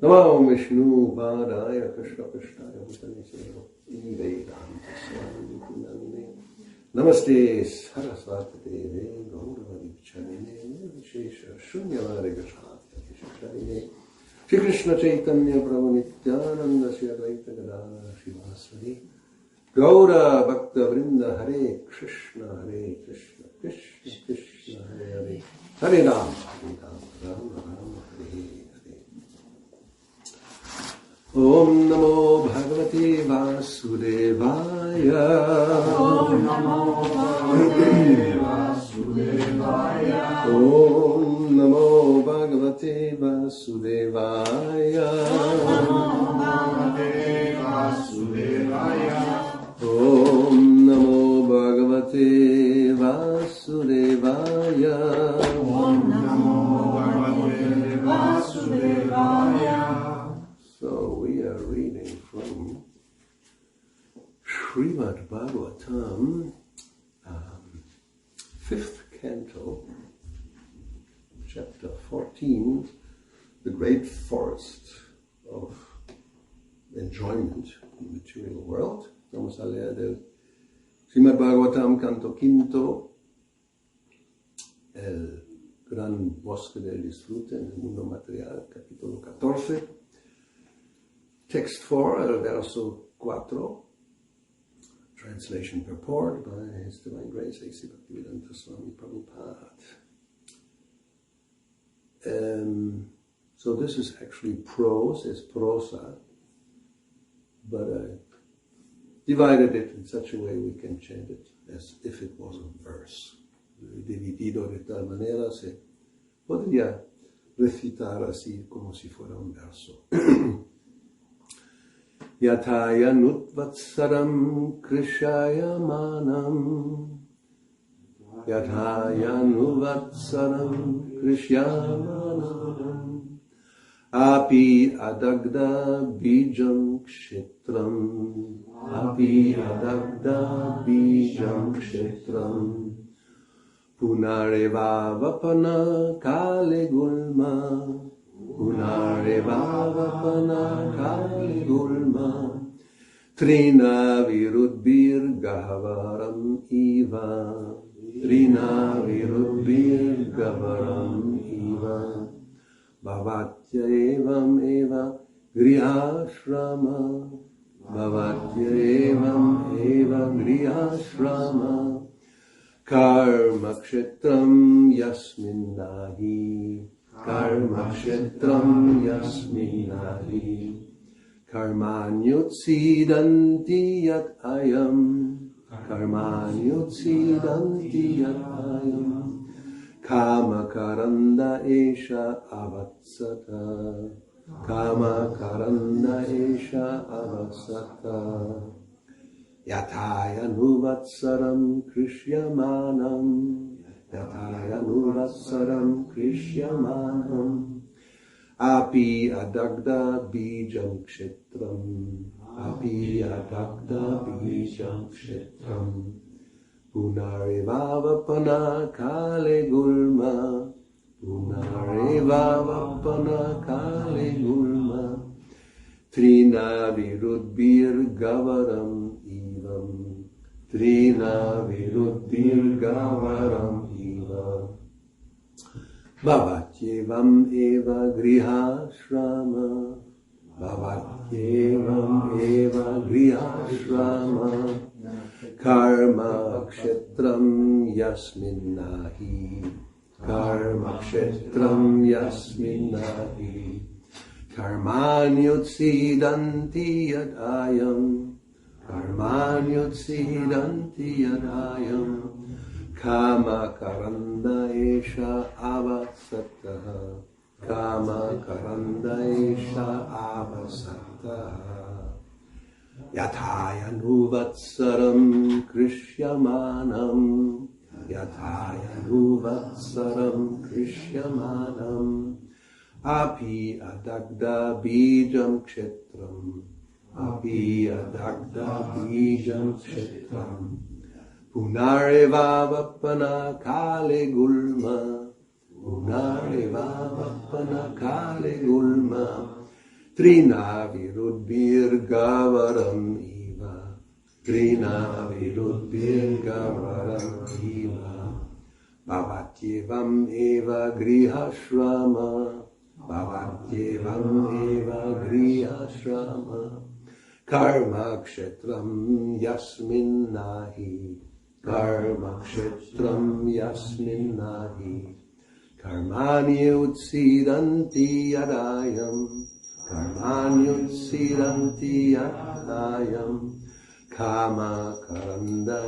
Namo Vishnu Padaya Krishna Krishnaya Bhutani Vedanta Swami Namine Namaste Saraswati Deve Gauravani Chanine Vishesha Shunyavare Gachatya Vishisharine Shri Krishna Chaitanya Prabhu Nityananda Shri Advaita Gadana Shivasari Gaura Bhakta Vrinda Hare Krishna Krishna Krishna Hare Hare Ram Ram Hare Hare Om Namo Bhagavate Vasudevaya Om Namo Bhagavate Vasudevaya Om Namo Bhagavate Vasudevaya Om Namo Bhagavate Vasudevaya Om Namo Bhagavate Vasudevaya Om Namo Bhagavate Vasudevaya. So we are reading from Srimad Bhagavatam, 5th canto, chapter 14, the great forest of enjoyment in the material world. Vamos a leer del Srimad Bhagavatam, canto quinto, el gran bosque del disfrute en el mundo material, capítulo 14. Text 4, el verso 4, translation purport by His Divine Grace A.C. Bhakti-yoga Swami Prabhupada. So this is actually prose, it's prosa, but I divided it in such a way we can chant it as if it was a verse. Dividido de tal manera se podría recitar así como si fuera un verso. Yataya nutvatsaram krishaya manam Yataya nuvatsaram krishya manam Api adagda bijam kshetram Api adagda bijam kshetram Punareva vapana kale gulma Punareva vapana kali gulma Trina virudbir gahavaram iva Trina virudbir gahavaram iva Bhavatya evam eva grihashrama Bhavatya evam eva grihashrama Karma kshetram yasmin nahi Karma kshetram yasminahi Karmanyutsidanti yat ayam Karmanyutsidanti yat ayam Kama karanda esha avatsata Kama karanda esha avatsata Yataya nuvatsaram krishyamanam Yataya nuvatsaram krishyamanam Api adagda bijam kshetram Api adagda bijam kshetram Punareva vapana kale gulma Punareva vapana kale gulma Trina virudbir gavaram ivam Trina virudbir gavaram iva Bhavatyevam eva grihashrama Bhavatyevam eva grihashrama Karma kshetram yasmin nahi Karma kshetram yasmin nahi Karmanyutsidanti yad ayam Karmanyutsidanti yad ayam Kama karanda esha avasattaha Kama karanda esha avasattaha Yataya nuvatsaram krishyamanam Yataya nuvatsaram krishyamanam Api adagda bijam kshetram Api adagda bijam kshetram Punareva vapana kale gulma Punareva vapana kale gulma Trinavirudbhir-gavaram iva. Trinavirudbhir-gavaram iva. Bhavatyevam eva grihashrama. Bhavatyevam eva grihashrama. Karma kshetram yasmin nahi. Karma kshetram yasmin nahi. Karmani utsidanti yadayam. Karmani utsidanti yadayam. Kama karanda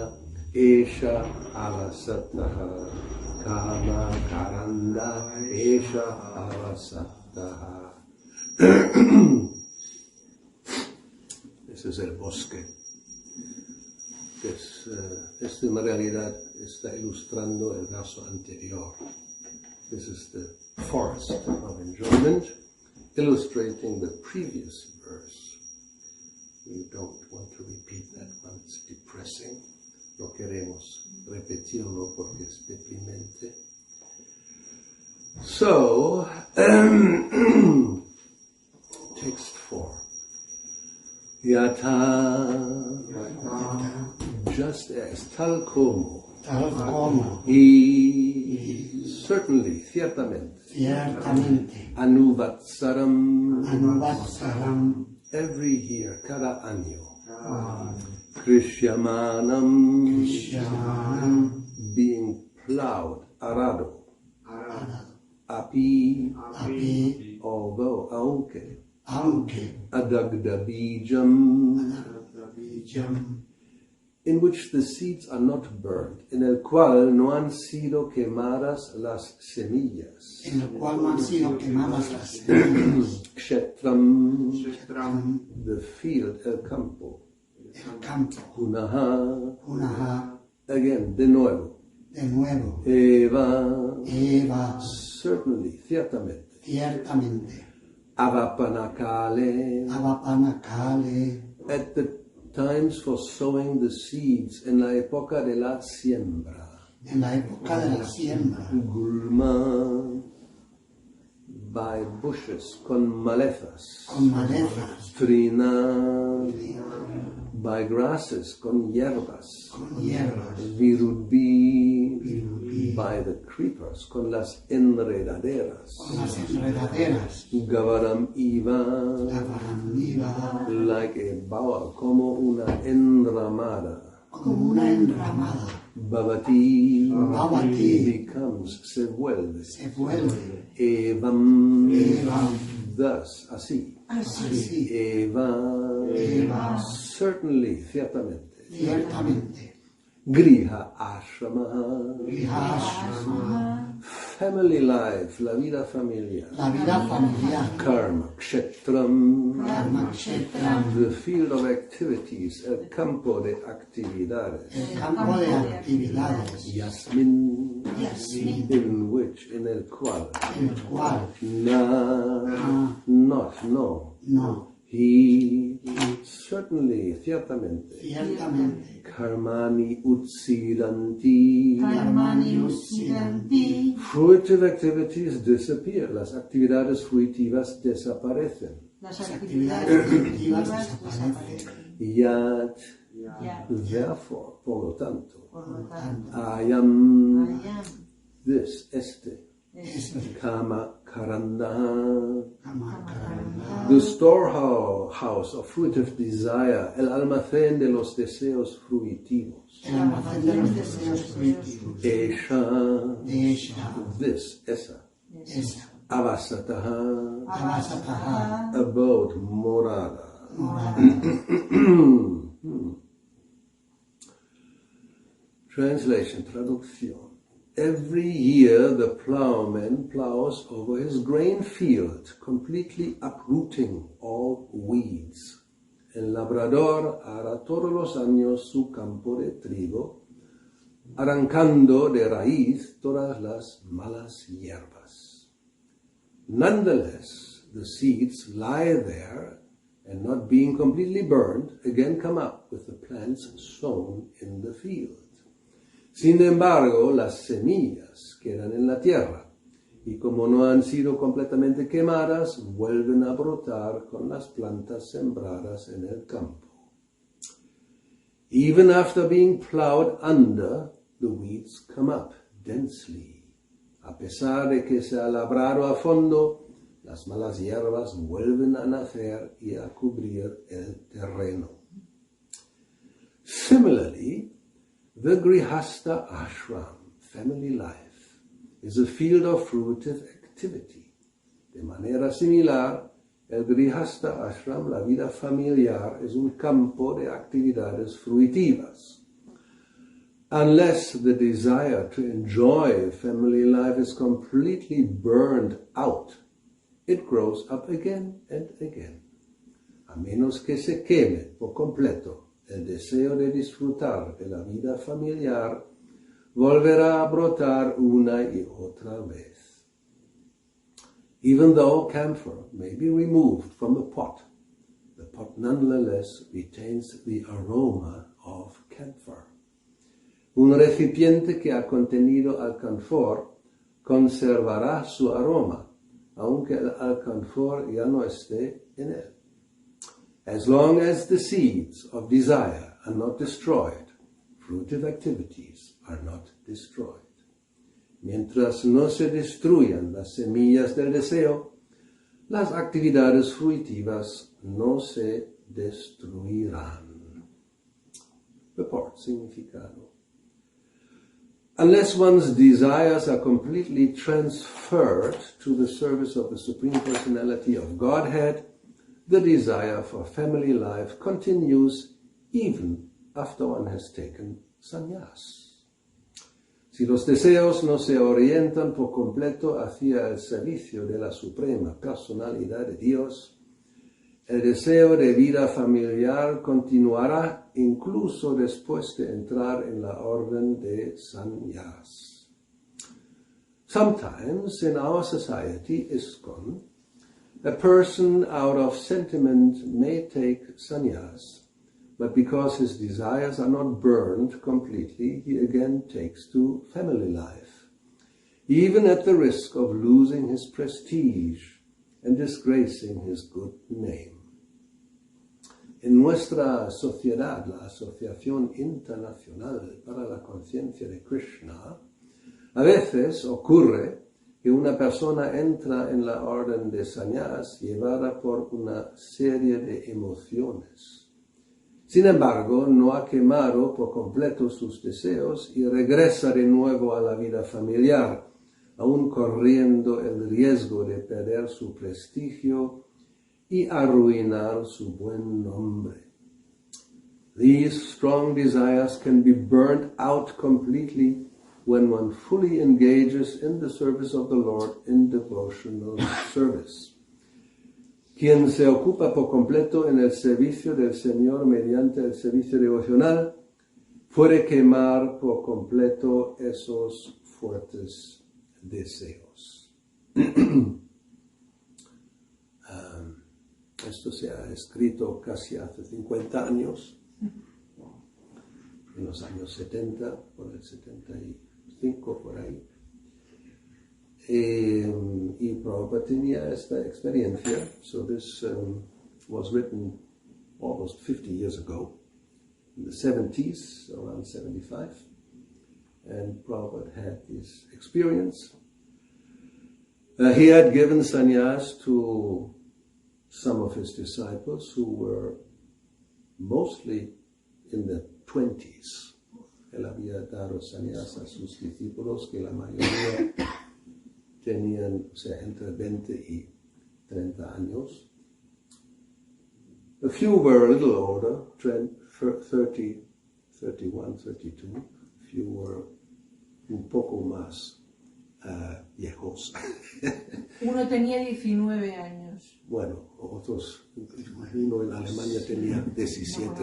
esha avasataha. Kama karanda esha avasataha. Ese es el bosque. Este en realidad está ilustrando el verso anterior. This is the forest of enjoyment, illustrating the previous verse. We don't want to repeat that one, it's depressing. No queremos repetirlo porque es deprimente. So, text 4. Yata, just as, tal como, y certainly, ciertamente, anuvatsaram, every year, cada año, Krishyamanam, being plowed, arado, api, although, aunque, adagdabijam, in which the seeds are not burned, en el cual no han sido quemadas las semillas. Kshetram, the field, el campo. Punaha, again, de nuevo. Eva, certainly, ciertamente. Avapanakale, at the times for sowing the seeds, en la época de la siembra. Gulma, by bushes, con malezas. Trina, by grasses, con hierbas. Virudbi, by the creepers, con las enredaderas. Gavaram iva, like a bower, como una enramada. Bhavati, becomes, se vuelve. Evam, thus, así. Eva, certainly, ciertamente. Griha ashrama, family life, la vida familiar. Karma kshetram, the field of activities, el campo de actividades. Yasmin, in which, en el cual. Not, no. He, certainly, ciertamente. Karmani utsidanti. Fruitive activities disappear. Las actividades fruitivas desaparecen. Yat, therefore, por lo tanto. Ayam, this, este. Kama karanda, the storehouse of fruitive desire, el almacén de los deseos fruitivos. Esha, this, esa. Avasataha, abode, morada. Translation, traducción. Every year the plowman plows over his grain field, completely uprooting all weeds. El labrador hará todos los años su campo de trigo, arrancando de raíz todas las malas hierbas. Nonetheless, the seeds lie there and not being completely burned, again come up with the plants sown in the field. Sin embargo, las semillas quedan en la tierra y como no han sido completamente quemadas, vuelven a brotar con las plantas sembradas en el campo. Even after being plowed under, the weeds come up densely. A pesar de que se ha labrado a fondo, las malas hierbas vuelven a nacer y a cubrir el terreno. Similarly, the Grihastha ashram, family life, is a field of fruitive activity. De manera similar, el Grihastha ashram, la vida familiar, es un campo de actividades fruitivas. Unless the desire to enjoy family life is completely burned out, it grows up again and again. A menos que se queme por completo el deseo de disfrutar de la vida familiar, volverá a brotar una y otra vez. Even though camphor may be removed from the pot nonetheless retains the aroma of camphor. Un recipiente que ha contenido alcanfor conservará su aroma, aunque el alcanfor ya no esté en él. As long as the seeds of desire are not destroyed, fruitive activities are not destroyed. Mientras no se destruyan las semillas del deseo, las actividades fruitivas no se destruirán. Report, significado. Unless one's desires are completely transferred to the service of the Supreme Personality of Godhead, the desire for family life continues even after one has taken sannyas. Si los deseos no se orientan por completo hacia el servicio de la Suprema Personalidad de Dios, el deseo de vida familiar continuará incluso después de entrar en la orden de sannyas. Sometimes in our society, ISKCON, a person out of sentiment may take sannyas, but because his desires are not burned completely, he again takes to family life, even at the risk of losing his prestige and disgracing his good name. En nuestra sociedad, la Asociación Internacional para la Conciencia de Krishna, a veces ocurre que una persona entra en la orden de sannyas llevada por una serie de emociones. Sin embargo, no ha quemado por completo sus deseos y regresa de nuevo a la vida familiar, aún corriendo el riesgo de perder su prestigio y arruinar su buen nombre. These strong desires can be burnt out completely when one fully engages in the service of the Lord in devotional service. Quien se ocupa por completo en el servicio del Señor mediante el servicio devocional puede quemar por completo esos fuertes deseos. Esto se ha escrito casi hace 50 años, en los años 70, por el 75, por ahí. Y Prabhupada tenía esta experiencia. So this was written almost 50 years ago, in the 70s, around 75. And Prabhupada had this experience. He had given sannyas to some of his disciples who were mostly in the 20s. Él había dado sannyas a sus discípulos que la mayoría tenían, o sea, entre 20 y 30 años. A few were a little older, 30, 31, 32. A few were un poco más viejos. Uno tenía 19 años. Bueno, otros, uno en Alemania tenía 17.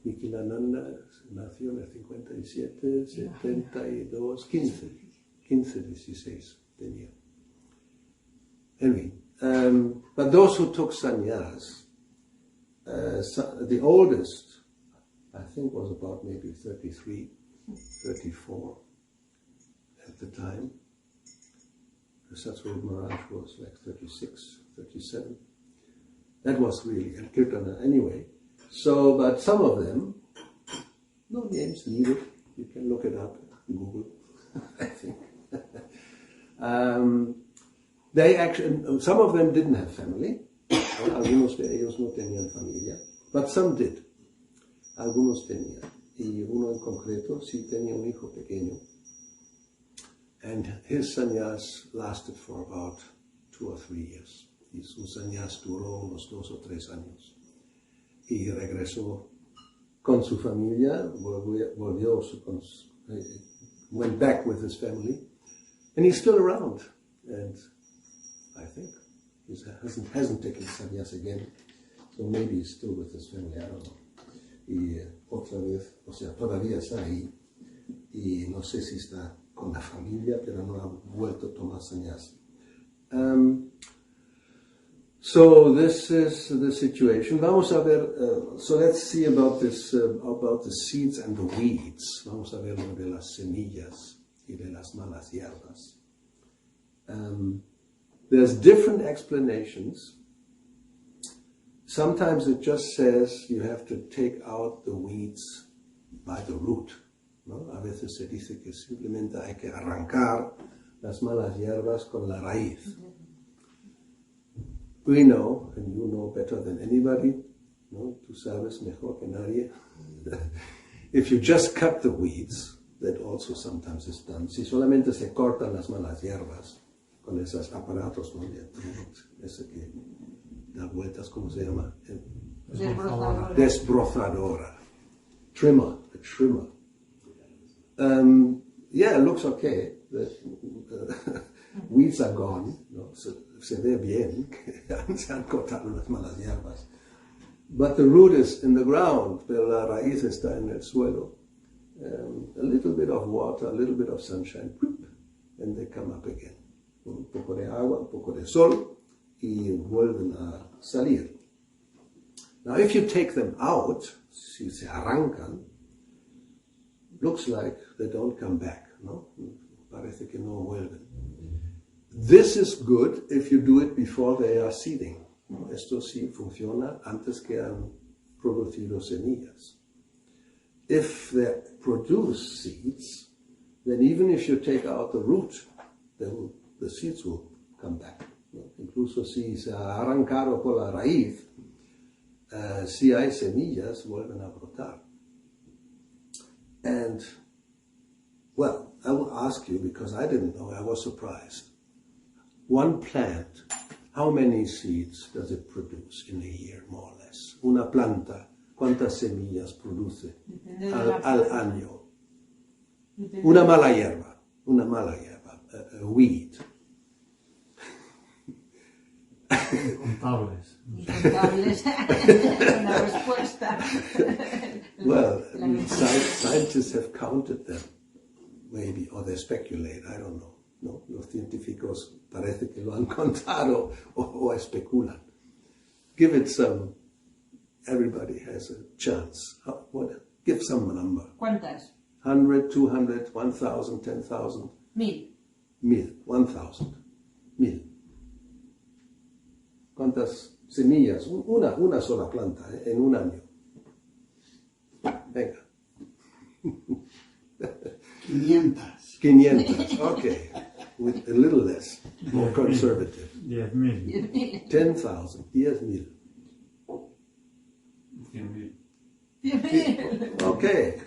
Nikilananda nació en el 57, 72, 15, 16 tenía. Anyway, but those who took sannyas, the oldest, I think, was about maybe 33, 34 at the time. Satsvarup Maharaj was like 36, 37. That was really a Kirtana anyway. So, but some of them, no names needed. You can look it up on Google, I think. They actually, some of them didn't have family. Algunos de ellos no tenían familia, but some did. Algunos tenían. Y uno en concreto sí tenía un hijo pequeño. And his sannyas lasted for about 2 or 3 years. Y su sannyas duró unos 2 o 3 años. Y regresó con su familia, went back with his family, and he's still around. And I think he hasn't taken sannyas again, so maybe he's still with his family, I don't know. Y otra vez, o sea, todavía está ahí, y no sé si está con la familia, pero no ha vuelto a tomar sannyas. So this is the situation. Vamos a ver, so let's see about this, about the seeds and the weeds. Vamos a ver lo de las semillas y de las malas hierbas. There's different explanations. Sometimes it just says you have to take out the weeds by the root, ¿no? A veces se dice que simplemente hay que arrancar las malas hierbas con la raíz. We know, and you know better than anybody, ¿no? Tú sabes mejor que nadie. If you just cut the weeds, that also sometimes is done. Si solamente se cortan las malas hierbas con esos aparatos, ¿no? Ese que da vueltas, ¿cómo se llama? Desbrozadora. Desbrozadora. Trimmer, a trimmer. Yeah, it looks okay. The weeds are gone, ¿no? Se ve bien, se han cortado las malas hierbas. But the root is in the ground, pero la raíz está en el suelo. A little bit of water, a little bit of sunshine, and they come up again. Un poco de agua, un poco de sol, y vuelven a salir. Now, if you take them out, si se arrancan, looks like they don't come back, ¿no? Parece que no vuelven. This is good if you do it before they are seeding. Esto sí funciona antes que han producido semillas. If they produce seeds, then even if you take out the root, the seeds will come back. Incluso si se ha arrancado por la raíz, si hay semillas, vuelven a brotar. And, well, I will ask you, because I didn't know, I was surprised. One plant, how many seeds does it produce in a year, more or less? Una planta, ¿cuántas semillas produce al año? Una mala hierba, a weed. Incontables. Incontables. Una respuesta. Well, scientists have counted them, maybe, or they speculate, I don't know. No, los científicos parece que lo han contado o especulan. Give it some, everybody has a chance. Give some number. ¿Cuántas? 100, 200, 1,000, 10,000. 1000. 1,000. 1000. ¿Cuántas semillas? Una sola planta, en un año. Venga. 500. 500, okay. With a little less, more conservative. 10.000. 10,000, 10,000. 100.000. 10.000. Okay.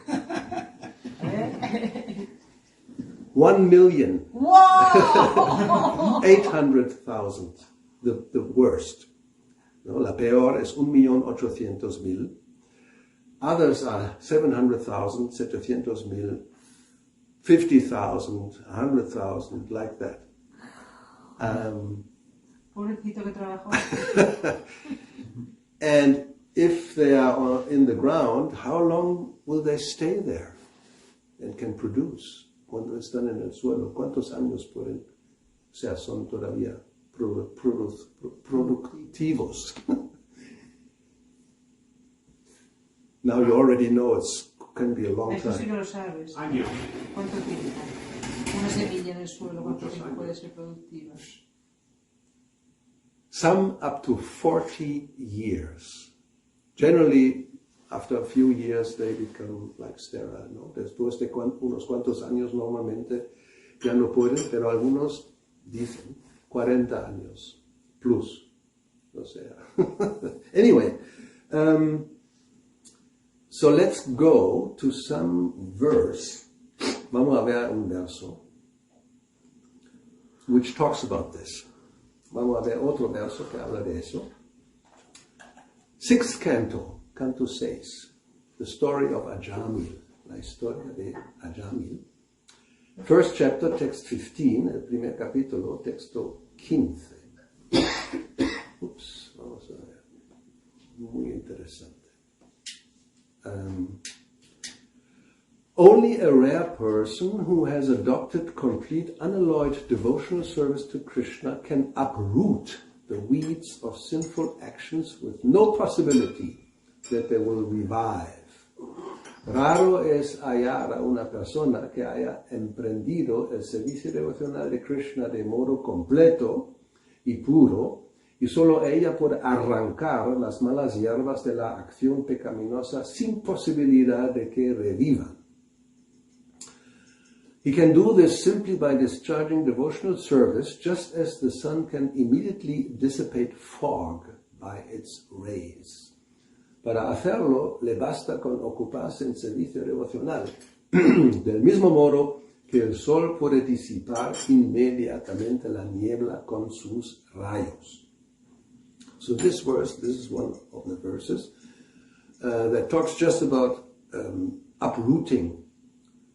1,000,000. ¡Wow! 800,000. The worst. No, la peor es 1,800,000. Others are 700,000, 700,000, 50,000, 100,000, like that. Pobrecito que trabajó. And if they are in the ground, how long will they stay there and can produce? Cuando están en el suelo, ¿cuántos años pueden, o sea, son todavía productivos? Now you already know it can be a long Eso sí time. que lo sabes. Años. ¿Cuánto tiempo? Una semilla en el suelo, ¿cuánto tiempo puede ser productiva? Some up to 40 years. Generally, after a few years, they become like sterile, ¿no? Después de unos cuantos años, normalmente ya no pueden, pero algunos dicen 40 años plus. O sea. Anyway, so let's go to some verse. Vamos a ver un verso which talks about this. Vamos a ver otro verso que habla de eso. Sixth canto, canto 6, the story of Ajamil, la historia de Ajamil. First chapter, text 15, el primer capítulo, texto 15. Ups, vamos a ver. Muy interesante. Only a rare person who has adopted complete unalloyed devotional service to Krishna can uproot the weeds of sinful actions with no possibility that they will revive. Raro es hallar a una persona que haya emprendido el servicio devocional de Krishna de modo completo y puro, y solo ella puede arrancar las malas hierbas de la acción pecaminosa sin posibilidad de que revivan. He can do this simply by discharging devotional service, just as the sun can immediately dissipate fog by its rays. Para hacerlo, le basta con ocuparse en servicio devocional, del mismo modo que el sol puede disipar inmediatamente la niebla con sus rayos. So this verse, this is one of the verses that talks just about uprooting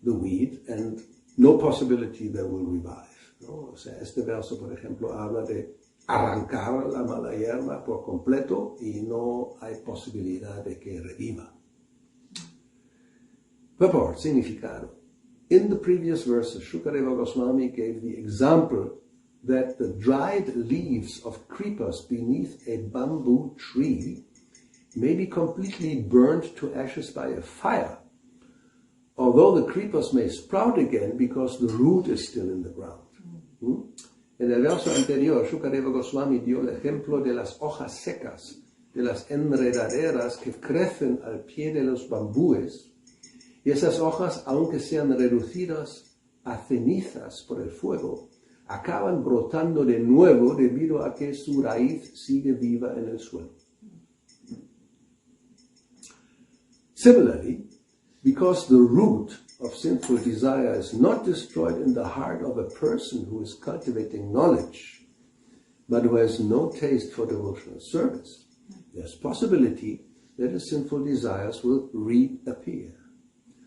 the weed and no possibility that will revive, ¿no? O sea, este verso, por ejemplo, habla de arrancar la mala hierba por completo y no hay posibilidad de que reviva. Purport, significado. In the previous verses, Shukadeva Goswami gave the example that the dried leaves of creepers beneath a bamboo tree may be completely burned to ashes by a fire, although the creepers may sprout again because the root is still in the ground. En el verso anterior, Shukadeva Goswami dio el ejemplo de las hojas secas, de las enredaderas que crecen al pie de los bambúes, y esas hojas, aunque sean reducidas a cenizas por el fuego, acaban brotando de nuevo debido a que su raíz sigue viva en el suelo. Similarly, because the root of sinful desire is not destroyed in the heart of a person who is cultivating knowledge, but who has no taste for devotional service, there's possibility that his sinful desires will reappear.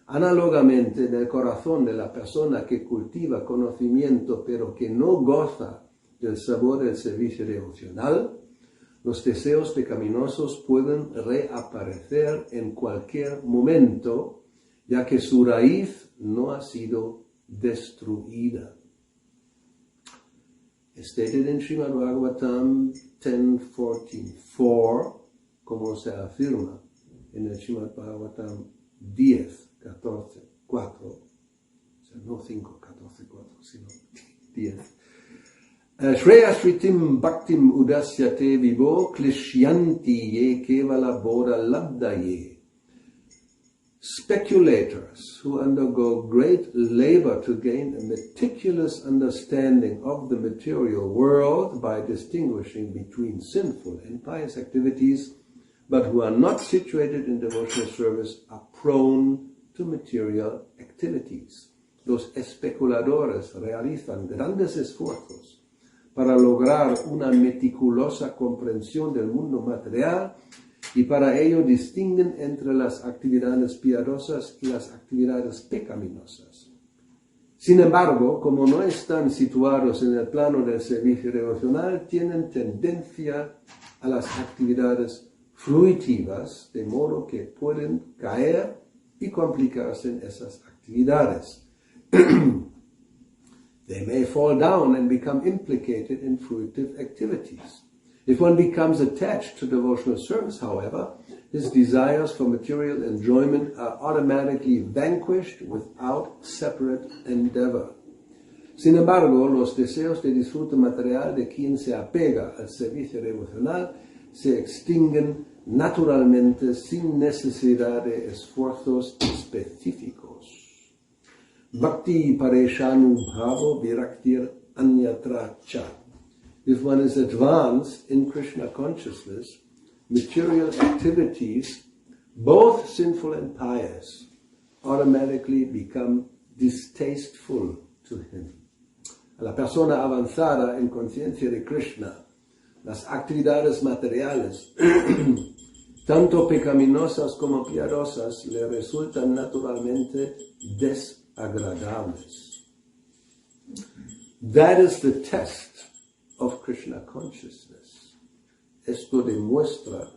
Análogamente, en el corazón de la persona que cultiva conocimiento pero que no goza del sabor del servicio devocional, los deseos pecaminosos pueden reaparecer en cualquier momento, ya que su raíz no ha sido destruida. Stated in Srimad Bhagavatam 10.14.4, como se afirma en el Srimad Bhagavatam 10.14.4, o sea, no 5.14.4, sino 10. Shreya Shritim Bhaktim Udasyate Vivo Klishyanti Ye Kevala Bodha Labdaye. Speculators who undergo great labor to gain a meticulous understanding of the material world by distinguishing between sinful and pious activities, but who are not situated in devotional service, are prone to material activities. Los especuladores realizan grandes esfuerzos para lograr una meticulosa comprensión del mundo material, y para ello distinguen entre las actividades piadosas y las actividades pecaminosas. Sin embargo, como no están situados en el plano del servicio devocional, tienen tendencia a las actividades fruitivas, de modo que pueden caer y complicarse en esas actividades. They may fall down and become implicated in fruitive activities. If one becomes attached to devotional service, however, his desires for material enjoyment are automatically vanquished without separate endeavor. Sin embargo, los deseos de disfrute material de quien se apega al servicio devocional se extinguen naturalmente sin necesidad de esfuerzos específicos. Bhakti pareshanu bhavo viraktir anyatra cha. If one is advanced in Krishna consciousness, material activities, both sinful and pious, automatically become distasteful to him. A la persona avanzada en conciencia de Krishna, las actividades materiales, tanto pecaminosas como piadosas, le resultan naturalmente desagradables. That is the test of Krishna consciousness. Esto demuestra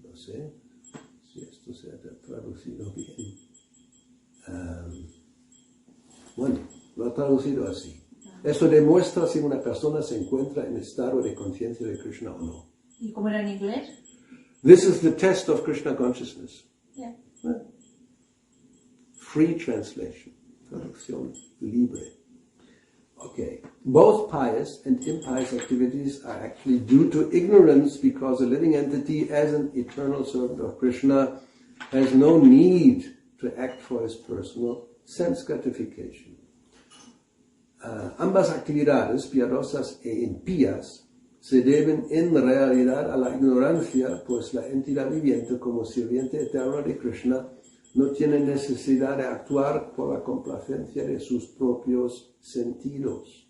no sé si esto se ha traducido bien. Bueno, lo ha traducido así. Esto demuestra si una persona se encuentra en estado de conciencia de Krishna o no. ¿Y cómo era en inglés? This is the test of Krishna consciousness. Yeah. Free translation. Traducción libre. Okay. Both pious and impious activities are actually due to ignorance, because a living entity, as an eternal servant of Krishna, has no need to act for his personal sense gratification. Ambas actividades, piadosas e impías, se deben en realidad a la ignorancia, pues la entidad viviente como sirviente eterno de Krishna no tiene necesidad de actuar por la complacencia de sus propios sentidos.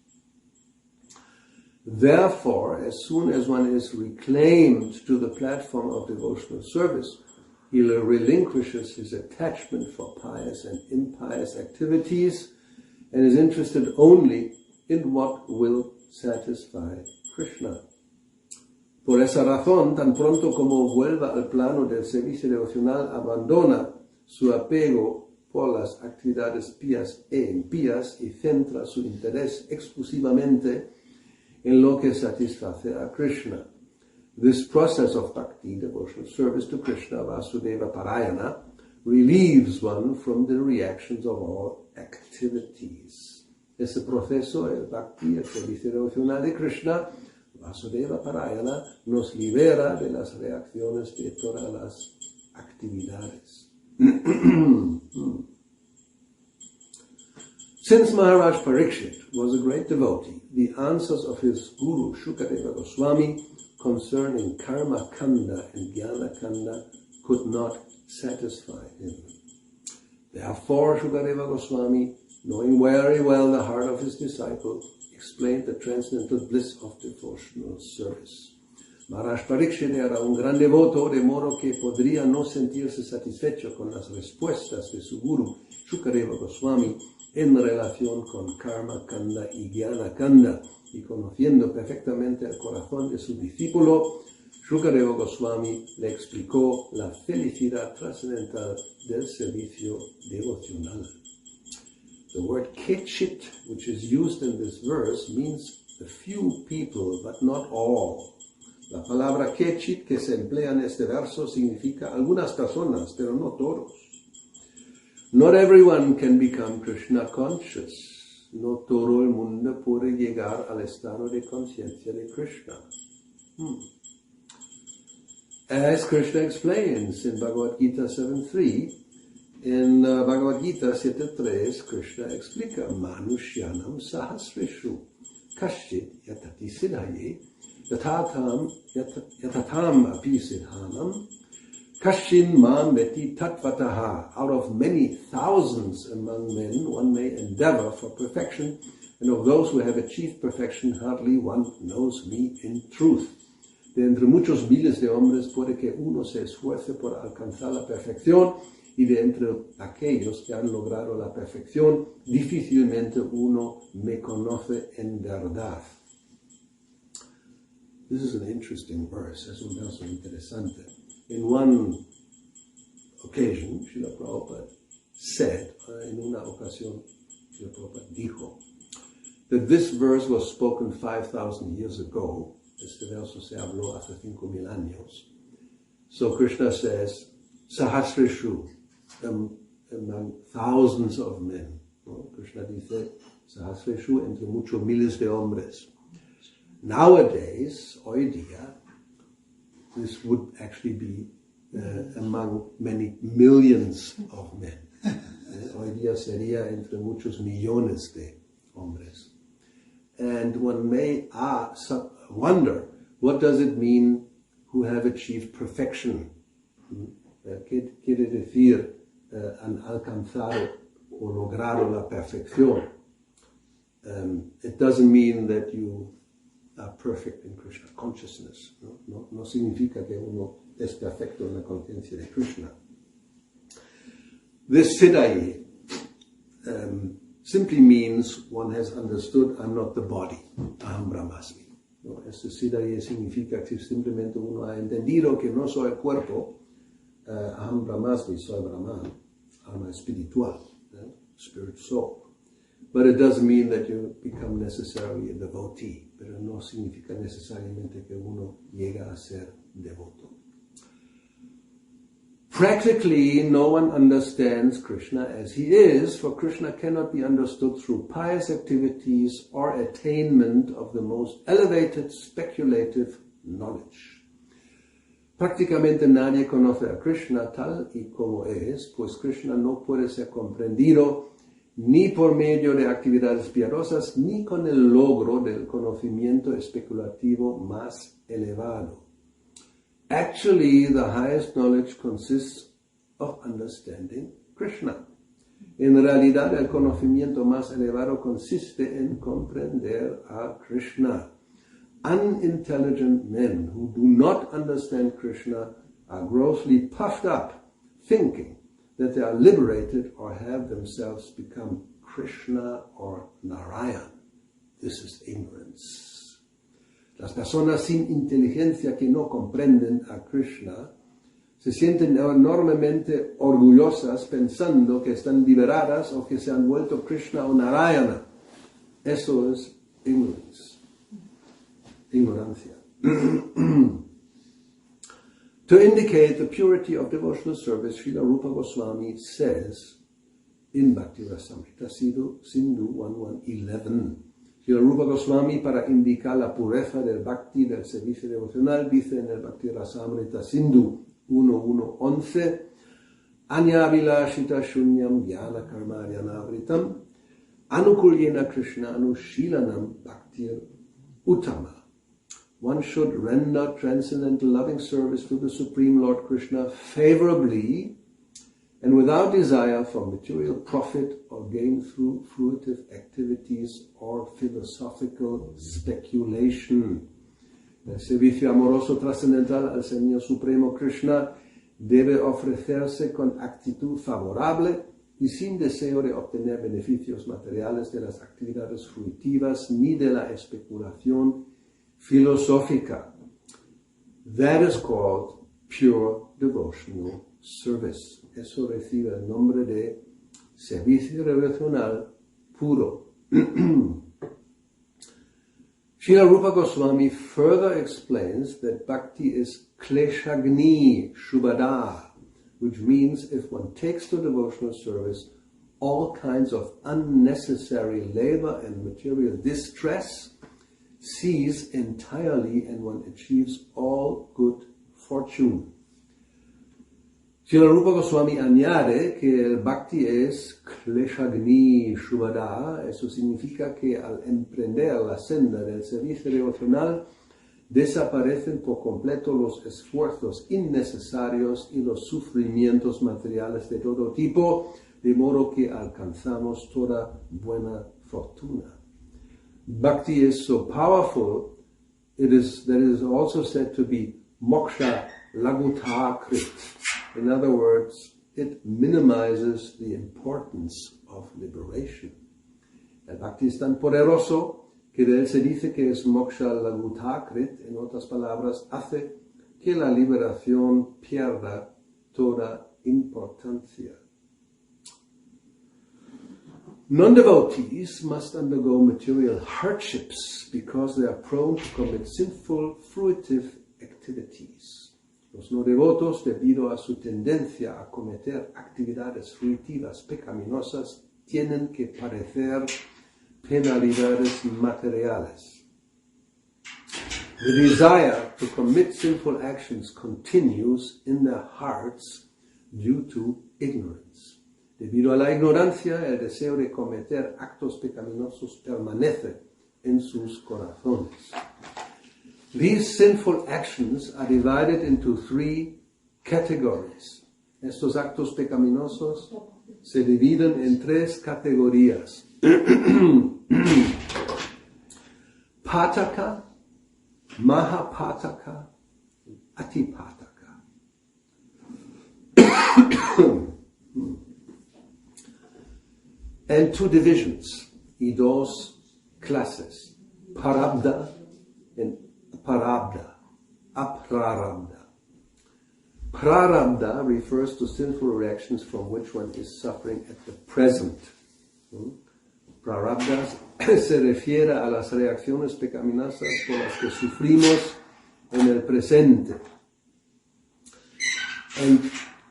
Therefore, as soon as one is reclaimed to the platform of devotional service, he relinquishes his attachment for pious and impious activities and is interested only in what will satisfy Krishna. Por esa razón, tan pronto como vuelva al plano del servicio devocional, abandona su apego por las actividades pías e impías y centra su interés exclusivamente en lo que satisface a Krishna. This process of bhakti, devotional service to Krishna, Vasudeva Parayana, relieves one from the reactions of all activities. Ese proceso, el bhakti, el servicio devocional de Krishna, Vasudeva Parayana, nos libera de las reacciones de todas las actividades. Since Maharaj Parikshit was a great devotee, the answers of his guru Shukadeva Goswami concerning karma kanda and jnana kanda could not satisfy him. Therefore, Shukadeva Goswami, knowing very well the heart of his disciple, explained the transcendental bliss of devotional service. Maharaj Parikshit era un gran devoto, de modo que podría no sentirse satisfecho con las respuestas de su guru, Shukadeva Goswami, en relación con karma kanda y jnana kanda, y conociendo perfectamente el corazón de su discípulo, Shukadeva Goswami le explicó la felicidad trascendental del servicio devocional. The word kechit, which is used in this verse, means a few people, but not all. La palabra kechit que se emplea en este verso significa algunas personas, pero no todos. Not everyone can become Krishna conscious. No todo el mundo puede llegar al estado de conciencia de Krishna. As Krishna explains in Bhagavad Gita 7.3, in Bhagavad Gita 7.3, Krishna explica Manushyanam sahasreshu kashchit yatati siddhaye yatatam api siddhanam kashin mam veti tatvataha. Out of many thousands among men, one may endeavor for perfection, and of those who have achieved perfection, hardly one knows me in truth. De entre muchos miles de hombres puede que uno se esfuerce por alcanzar la perfección, y de entre aquellos que han logrado la perfección, difícilmente uno me conoce en verdad. This is an interesting verse. Es un verso interesante. In one occasion, Srila Prabhupada said, en una ocasión, Srila Prabhupada dijo, that this verse was spoken 5,000 years ago Este verso se habló hace 5,000 años. So Krishna says, Sahasreshu, among thousands of men. ¿No? Krishna dice, Sahasreshu, entre muchos miles de hombres. Nowadays, hoy día, this would actually be among many millions of men. Hoy día sería entre muchos millones de hombres. And one may wonder, what does it mean who have achieved perfection? ¿Qué quiere decir han alcanzado o logrado la perfección? It doesn't mean that you are perfect in Krishna consciousness. No significa que uno es perfecto en la conciencia de Krishna. This siddhayi simply means one has understood I'm not the body, aham brahmasmi. ¿No? Este siddhayi significa que simplemente uno ha entendido que no soy el cuerpo, aham brahmasmi, soy Brahman, alma espiritual, spirit soul. But it doesn't mean that you become necessarily a devotee, pero no significa necesariamente que uno llega a ser devoto. Practically, no one understands Krishna as he is, for Krishna cannot be understood through pious activities or attainment of the most elevated speculative knowledge. Prácticamente nadie conoce a Krishna tal y como es, pues Krishna no puede ser comprendido ni por medio de actividades piadosas, ni con el logro del conocimiento especulativo más elevado. Actually, the highest knowledge consists of understanding Krishna. En realidad, el conocimiento más elevado consiste en comprender a Krishna. Unintelligent men who do not understand Krishna are grossly puffed up, thinking that they are liberated or have themselves become Krishna or Narayan. This is ignorance. Las personas sin inteligencia que no comprenden a Krishna se sienten enormemente orgullosas pensando que están liberadas o que se han vuelto Krishna o Narayana. Eso es ignorancia. To indicate the purity of devotional service, Srila Rupa Goswami says in Bhakti-yoga Sindhu 11:11. Srila Rupa Goswami, para indicar la pureza del bhakti, del servicio devocional, dice en el Bhakti-yoga Sindhu 1:11, Anyavilashita shunyam jnana karmaryanavritam anukulyena Krishna anushilanam bhaktir uttama. One should render transcendental loving service to the Supreme Lord Krishna favorably and without desire for material profit or gain through fruitive activities or philosophical speculation. El servicio amoroso trascendental al Señor Supremo Krishna debe ofrecerse con actitud favorable y sin deseo de obtener beneficios materiales de las actividades fruitivas ni de la especulación filosófica. That is called pure devotional service. Eso recibe el nombre de servicio devocional puro. Srila Rupa Goswami further explains that bhakti is kleshagni shubhada, which means if one takes to devotional service, all kinds of unnecessary labor and material distress cease entirely and one achieves all good fortune. Srila Rupa Goswami añade que el bhakti es kleshagni shubhada. Eso significa que al emprender la senda del servicio devocional desaparecen por completo los esfuerzos innecesarios y los sufrimientos materiales de todo tipo, de modo que alcanzamos toda buena fortuna. Bhakti is so powerful, that it is also said to be moksha lagutakrit. In other words, it minimizes the importance of liberation. El bhakti es tan poderoso que de él se dice que es moksha lagutakrit, en otras palabras, hace que la liberación pierda toda importancia. Non-devotees must undergo material hardships because they are prone to commit sinful, fruitive activities. Los no devotos, debido a su tendencia a cometer actividades fruitivas pecaminosas, tienen que padecer penalidades materiales. The desire to commit sinful actions continues in their hearts due to ignorance. Debido a la ignorancia, el deseo de cometer actos pecaminosos permanece en sus corazones. These sinful actions are divided into three categories. Estos actos pecaminosos se dividen en tres categorías. Pataka, Mahapataka, Atipataka. And two divisions, y dos clases, Parabda and Parabda, Aprarabda. Prarabdha refers to sinful reactions from which one is suffering at the present. Prarabdha se refiere a las reacciones pecaminosas por las que sufrimos en el presente. And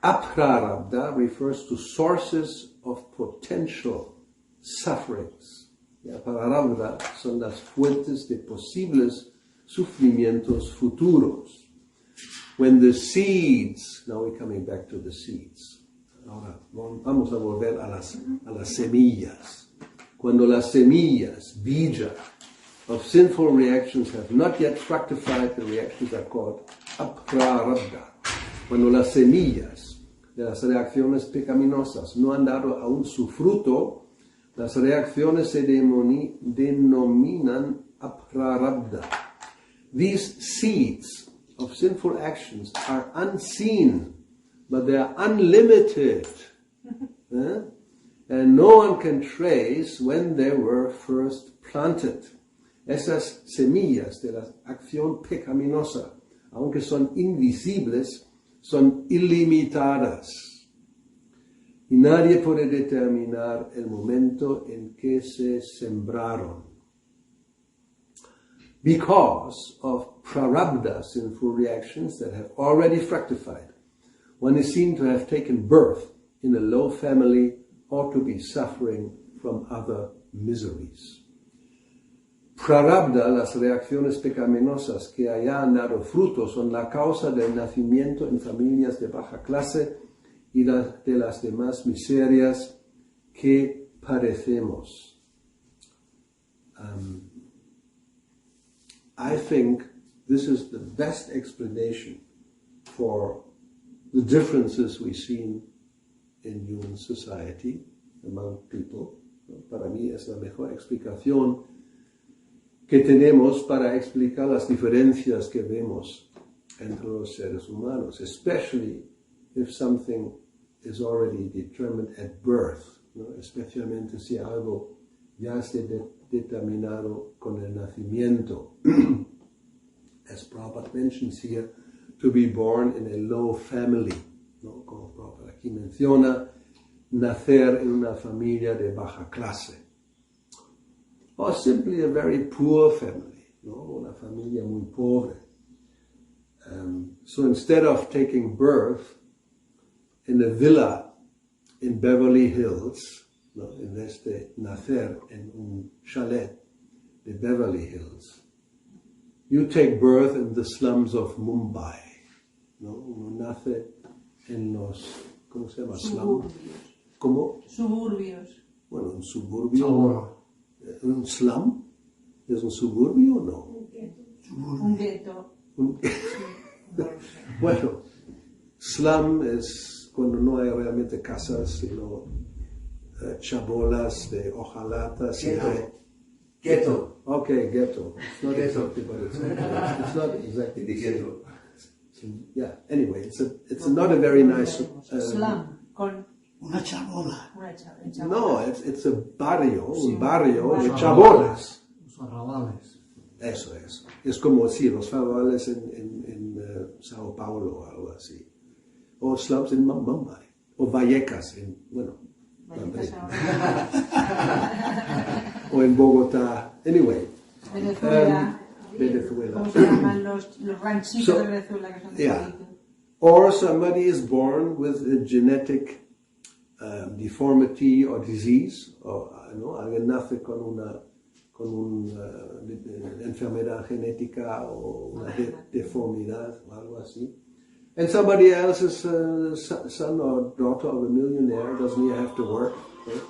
aprarabdha refers to sources of potential sufferings. Y aprarabdha son las fuentes de posibles sufrimientos futuros. When the seeds, now we're coming back to the seeds. Ahora vamos a volver a las semillas. Cuando las semillas, bija, of sinful reactions have not yet fructified, the reactions are called aprarabdha. Cuando las semillas de las reacciones pecaminosas no han dado aún su fruto, las reacciones se denominan aprarabdha. These seeds of sinful actions are unseen, but they are unlimited. And no one can trace when they were first planted. Esas semillas de la acción pecaminosa, aunque son invisibles, son ilimitadas. Y nadie puede determinar el momento en que se sembraron. Because of prarabdha, sinful reactions that have already fructified, one is seen to have taken birth in a low family or to be suffering from other miseries. Prarabdha, las reacciones pecaminosas que hayan dado fruto, son la causa del nacimiento en familias de baja clase y de las demás miserias que padecemos. I think this is the best explanation for the differences we see in human society among people. Para mí es la mejor explicación que tenemos para explicar las diferencias que vemos entre los seres humanos, especially if something is already determined at birth, ¿no? Especialmente si algo ya esté determinado con el nacimiento. As Prabhupada mentions here, to be born in a low family, ¿no? Como Prabhupada aquí menciona, nacer en una familia de baja clase. Or simply a very poor family, ¿no? Una familia muy pobre. So instead of taking birth in a villa in Beverly Hills, ¿no? En vez de nacer en un chalet de Beverly Hills, you take birth in the slums of Mumbai, ¿no? Uno nace en los, ¿cómo se llama? Suburbios. ¿Cómo? Suburbios. Bueno, un suburbio. ¿Un slum? ¿Es un suburbio o no? Un gueto. Bueno, slum es cuando no hay realmente casas, sino chabolas de hojalatas. Ghetto. Okay, ghetto. It's not exactly what it's It's not exactly The ghetto. Yeah. Anyway, it's not a very nice. Slum. Con Una chabola. una chabola. No, it's a barrio, un barrio de chabolas. Los arrabales. Eso es. Es como si los favales en Sao Paulo o algo así. O slums en Mumbai. O Vallecas en, bueno, Maldita sea ahora. O en Bogotá. Anyway. Venezuela. Venezuela. ¿Cómo se llaman los ranchitos So, de Venezuela que son de yeah. pueblito? Or somebody is born with a genetic deformity or disease, o ¿no? Alguien nace con una enfermedad genética o una deformidad o algo así. And somebody else is son or daughter of a millionaire, doesn't he have to work? Right?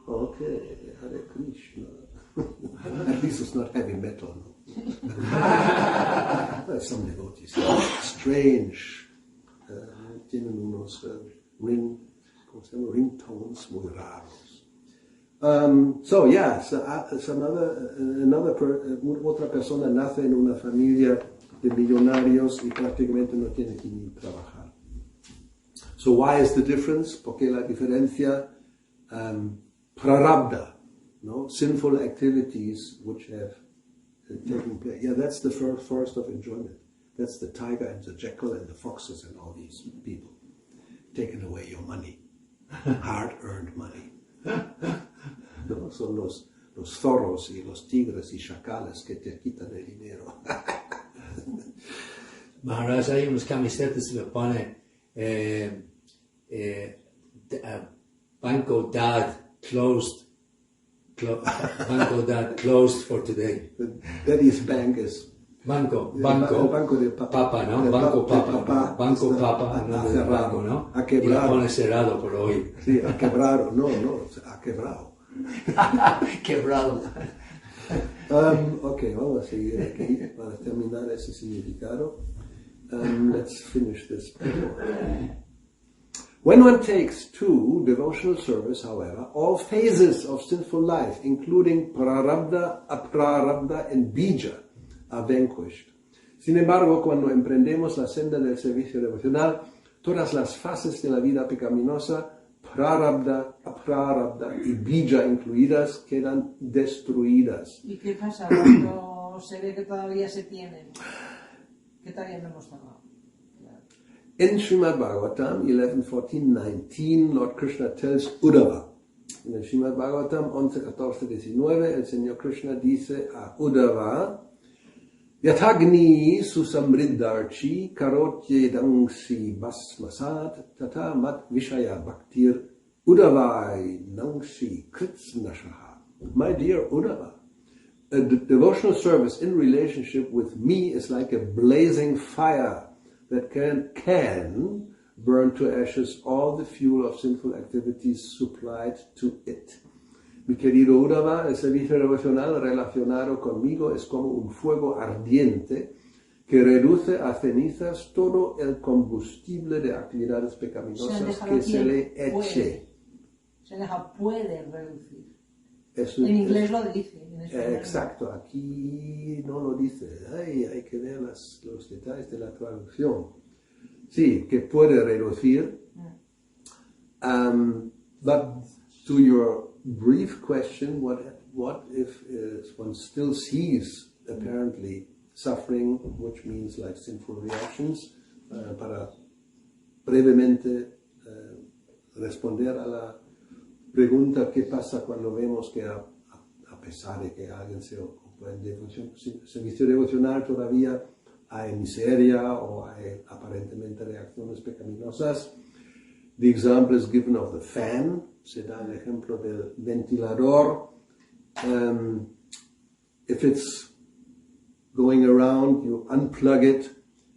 Okay, Hare Krishna. At least it's not heavy metal. No? Some devotees, strange, tienen unos ringtones muy raros. So yeah, otra persona nace en una familia de millonarios y prácticamente no tiene que ni trabajar. So why is the difference? Porque la diferencia, prarabdha, no? Sinful activities which have taken place. Yeah, that's the forest of enjoyment. That's the tiger and the jackal and the foxes and all these people. Taking away your money. Hard-earned money. No, son los zorros y los tigres y chacales que te quitan el dinero. Maharaj, hay unos camisetas que me pone Banco Dad closed. Banco Dad closed for today. Daddy's bank is Banco el banco de Papa, ¿no? Banco Papa, Banco Papa, no del banco, ¿no? Ha Y quebrado. lo pone cerrado por hoy. Sí, ha quebrado. No, ha quebrado. Quebrado. Ok, vamos a seguir aquí para terminar ese significado. Let's finish this. When one takes to devotional service, however, all phases of sinful life, including prarabdha, aprarabdha, and bija, are vanquished. Sin embargo, cuando emprendemos la senda del servicio devocional, todas las fases de la vida pecaminosa, prarabdha, aprarabdha y bija incluidas, quedan destruidas. ¿Y qué pasa cuando se ve que todavía se tienen? Que todavía no hemos tocado. In Srimad Bhagavatam 11:14-19, Lord Krishna tells Uddhava. En el Srimad Bhagavatam 11:14-19, el Señor Krishna dice a Uddhava, Yatagni susamriddarchi karotyedangsi basmasat tata mat vishaya bhaktir Uddhavai nangsi kritsnashaha. My dear Uddhava, a devotional service in relationship with me is like a blazing fire that can burn to ashes all the fuel of sinful activities supplied to it. Mi querido Uddhava, el servicio devocional relacionado conmigo es como un fuego ardiente que reduce a cenizas todo el combustible de actividades pecaminosas que se le eche. Se deja puede reducir. Eso en inglés lo dice. En español exacto, aquí no lo dice. Hay que ver los detalles de la traducción. Sí, que puede reducir. But to your brief question, what if one still sees apparently suffering, which means like sinful reactions, para brevemente responder a la pregunta qué pasa cuando vemos que a pesar de que alguien se ocupa en servicio devocional todavía hay miseria o hay aparentemente reacciones pecaminosas. The example is given of the fan. Se da el ejemplo del ventilador. If it's going around, you unplug it,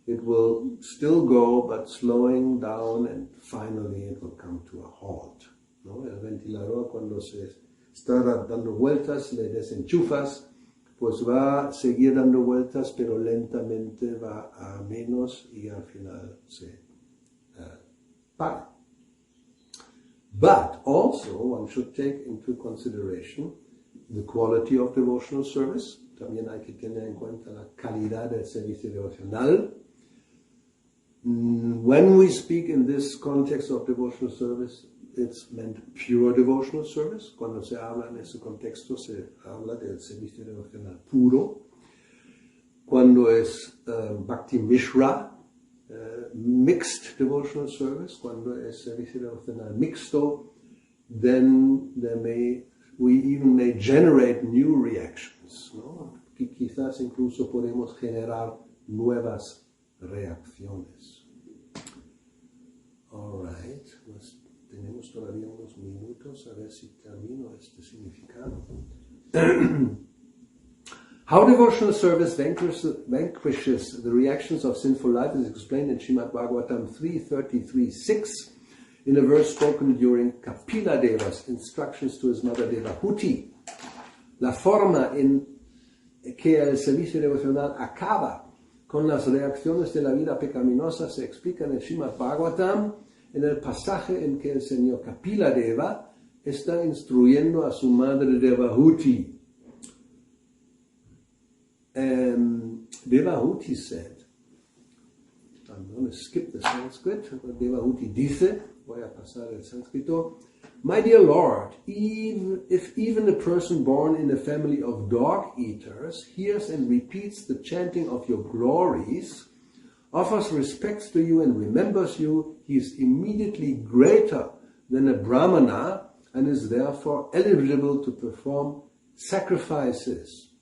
it will still go, but slowing down, and finally it will come to a halt. ¿No? El ventilador, cuando se está dando vueltas, le desenchufas, pues va a seguir dando vueltas, pero lentamente va a menos y al final se para. But also one should take into consideration the quality of devotional service. También hay que tener en cuenta la calidad del servicio devocional. When we speak in this context of devotional service, it's meant pure devotional service. Cuando se habla en ese contexto, se habla del servicio devocional puro. Cuando es Bhakti Mishra, mixed devotional service, cuando es servicio devocional mixto, then we even may generate new reactions, ¿no? Quizás incluso podemos generar nuevas reacciones. All right, pues tenemos todavía unos minutos a ver si termino este significado. How devotional service vanquishes the reactions of sinful life is explained in Srimad Bhagavatam 3.33.6 in a verse spoken during Kapila Deva's instructions to his mother Devahuti. La forma en que el servicio devocional acaba con las reacciones de la vida pecaminosa se explica en el Srimad Bhagavatam, en el pasaje en que el señor Kapila Deva está instruyendo a su madre Devahuti. Devahuti said, I'm going to skip the Sanskrit, Devahuti dice, voy a pasar el sánscrito, My dear Lord, if even a person born in a family of dog eaters hears and repeats the chanting of your glories, offers respects to you and remembers you, he is immediately greater than a brahmana and is therefore eligible to perform sacrifices.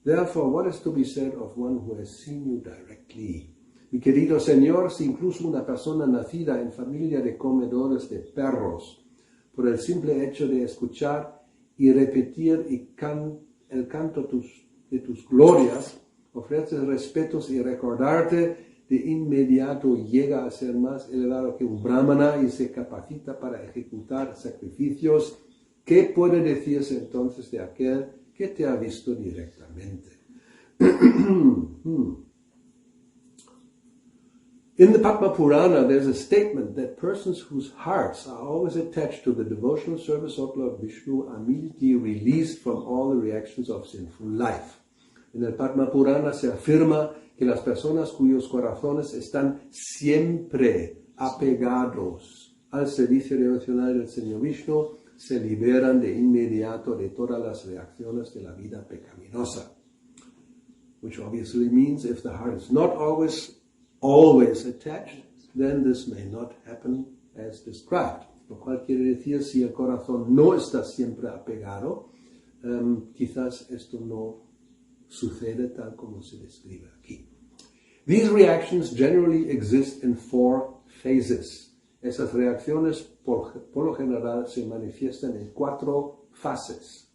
Therefore, what is to be said of one who has seen you directly? Mi querido Señor, si incluso una persona nacida en familia de comedores de perros, por el simple hecho de escuchar y repetir el canto de tus glorias, ofreces respetos y recordarte, de inmediato llega a ser más elevado que un brahmana y se capacita para ejecutar sacrificios. ¿Qué puede decirse entonces de aquel que te ha visto directamente? In the Padma Purana, there's a statement that persons whose hearts are always attached to the devotional service of Lord Vishnu are immediately released from all the reactions of sinful life. En el Padma Purana se afirma que las personas cuyos corazones están siempre apegados al servicio devocional del Señor Vishnu se liberan de inmediato de todas las reacciones de la vida pecaminosa. Which obviously means if the heart is not always attached, then this may not happen as described. Lo cual quiere decir, si el corazón no está siempre apegado, quizás esto no sucede tal como se describe aquí. These reactions generally exist in 4 phases. Esas reacciones por lo general se manifiestan en 4 fases.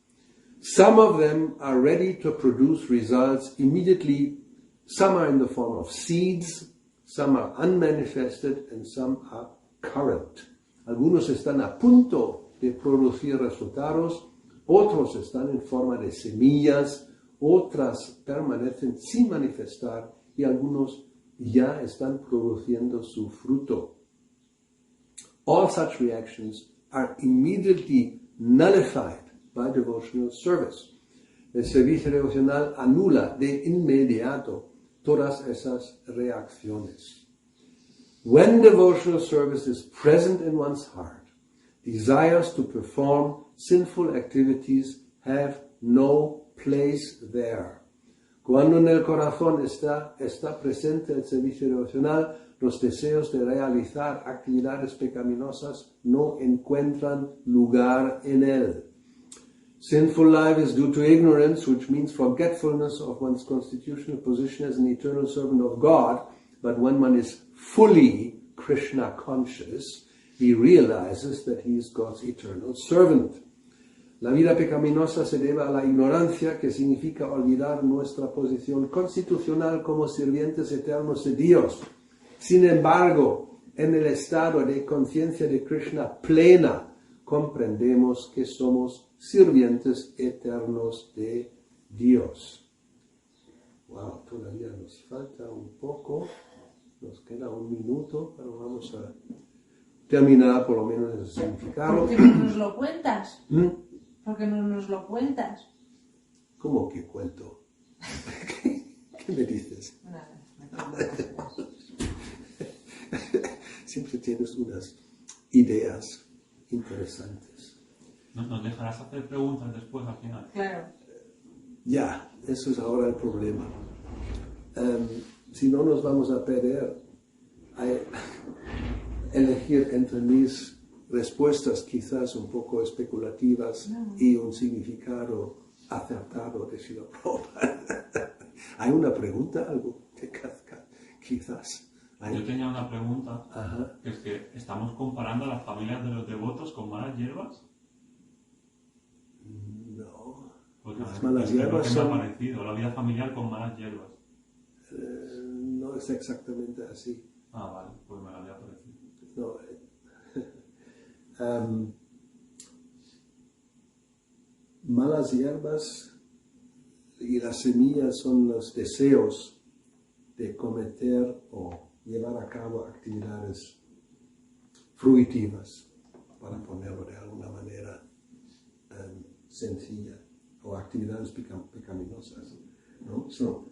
Some of them are ready to produce results immediately. Some are in the form of seeds, some are unmanifested, and some are current. Algunos están a punto de producir resultados, otros están en forma de semillas, otras permanecen sin manifestar y algunos ya están produciendo su fruto. All such reactions are immediately nullified by devotional service. El servicio devocional anula de inmediato todas esas reacciones. When devotional service is present in one's heart, desires to perform sinful activities have no place there. Cuando en el corazón está presente el servicio devocional, los deseos de realizar actividades pecaminosas no encuentran lugar en él. Sinful life is due to ignorance, which means forgetfulness of one's constitutional position as an eternal servant of God. But when one is fully Krishna conscious, he realizes that he is God's eternal servant. La vida pecaminosa se debe a la ignorancia, que significa olvidar nuestra posición constitucional como sirvientes eternos de Dios. Sin embargo, en el estado de conciencia de Krishna plena, comprendemos que somos sirvientes eternos de Dios. Wow, todavía nos falta un poco, nos queda un minuto, pero vamos a terminar por lo menos el significado. ¿Por qué no nos lo cuentas? ¿Por qué no nos lo cuentas? ¿Cómo que cuento? ¿Qué me dices? Nada. Siempre tienes unas ideas interesantes. Nos dejarás hacer preguntas después al final. Claro. Ya, eso es ahora el problema. Si no, nos vamos a perder elegir entre mis respuestas quizás un poco especulativas y un significado acertado de Srila Prabhupada. ¿Hay una pregunta? Algo de Kafka, quizás. Yo tenía una pregunta, Ajá. que es que ¿estamos comparando a las familias de los devotos con malas hierbas? No. Porque Las malas es lo hierbas que me ha son... parecido, la vida familiar con malas hierbas. no es exactamente así. Ah, vale, pues me la había parecido. No, malas hierbas y las semillas son los deseos de cometer o llevar a cabo actividades fruitivas, para ponerlo de alguna manera sencilla, o actividades pecaminosas, ¿no? So,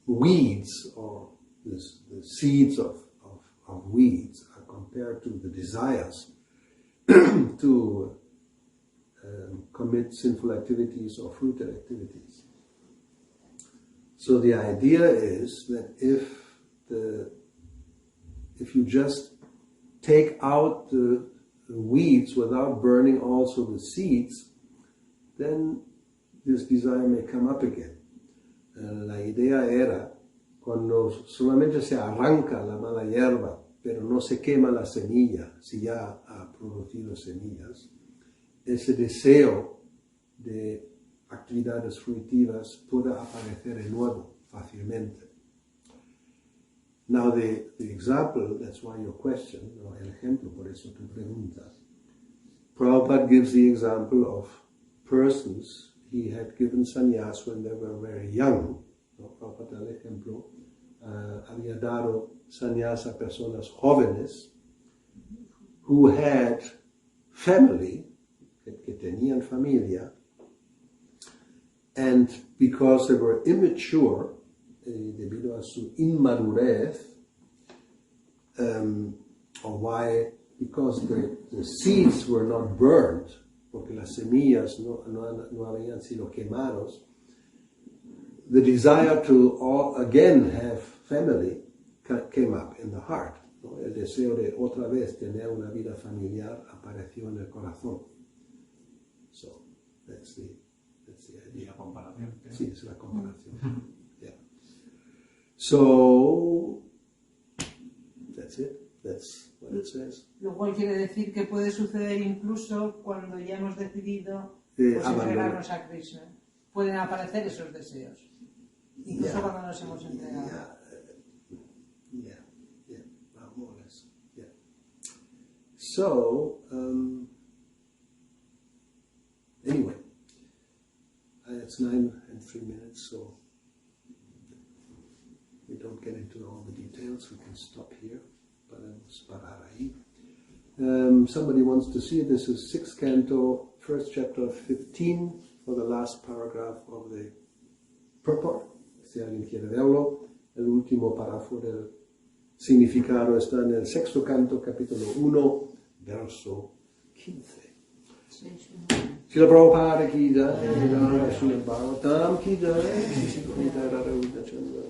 weeds, or the seeds of weeds, are compared to the desires to commit sinful activities or fruited activities. So the idea is that if you just take out the weeds without burning also the seeds, then this desire may come up again. La idea era, cuando solamente se arranca la mala hierba, pero no se quema la semilla, si ya ha producido semillas, ese deseo de actividades fruitivas pueda aparecer de nuevo fácilmente. Now the example, that's why your question, or el ejemplo, por eso tu pregunta, Prabhupada gives the example of persons he had given sannyas when they were very young. ¿No? Prabhupada da el ejemplo, había dado sannyas a personas jóvenes who had family, que tenían familia, and because they were immature, debido a su inmadurez, or why, because the seeds were not burned, porque las semillas no habían sido quemados, the desire to again have family came up in the heart. ¿No? El deseo de otra vez tener una vida familiar apareció en el corazón. So, that's the ¿Y idea. la comparación? ¿Qué? Sí, es la comparación. Yeah. So, that's it. That's what it says. Lo cual quiere decir que puede suceder incluso cuando ya hemos decidido entregarnos a Krishna. Pueden aparecer esos deseos. Incluso cuando nos hemos entregado. Yeah. More or less. Yeah. So, anyway, it's 9:03, so we don't get into all the details. We can stop here. Podemos parar ahí. Somebody wants to see it. This is 6th canto, 1st chapter 15, for the last paragraph of the purport. Si alguien quiere verlo, el último párrafo del significado está en el 6º canto, capítulo 1, verso 15. Srila Prabhupada ki jai, Srila Bhagavatam ki jai, Srila Radha Chandra.